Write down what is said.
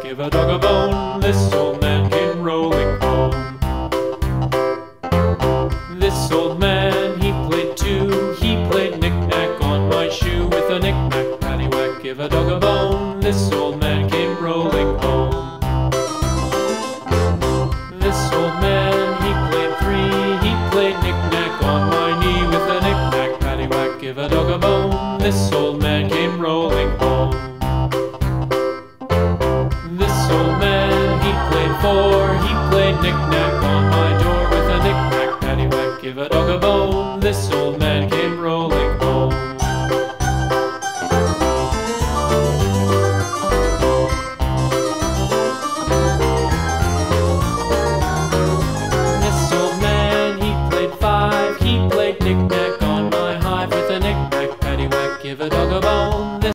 give a dog a bone. This old man came rolling home. This old man, he played too. He played knick-knack on my shoe. With a knick-knack, paddywhack, give a dog a bone. This old man came rolling home. This old man, he played three. He played knick-knack on my knee. With a knick-knack, paddywhack, give a dog a bone. This old man came rolling home. This old man, he played four. He played knick-knack on my door. With a knick-knack, paddywhack, give a dog a bone. This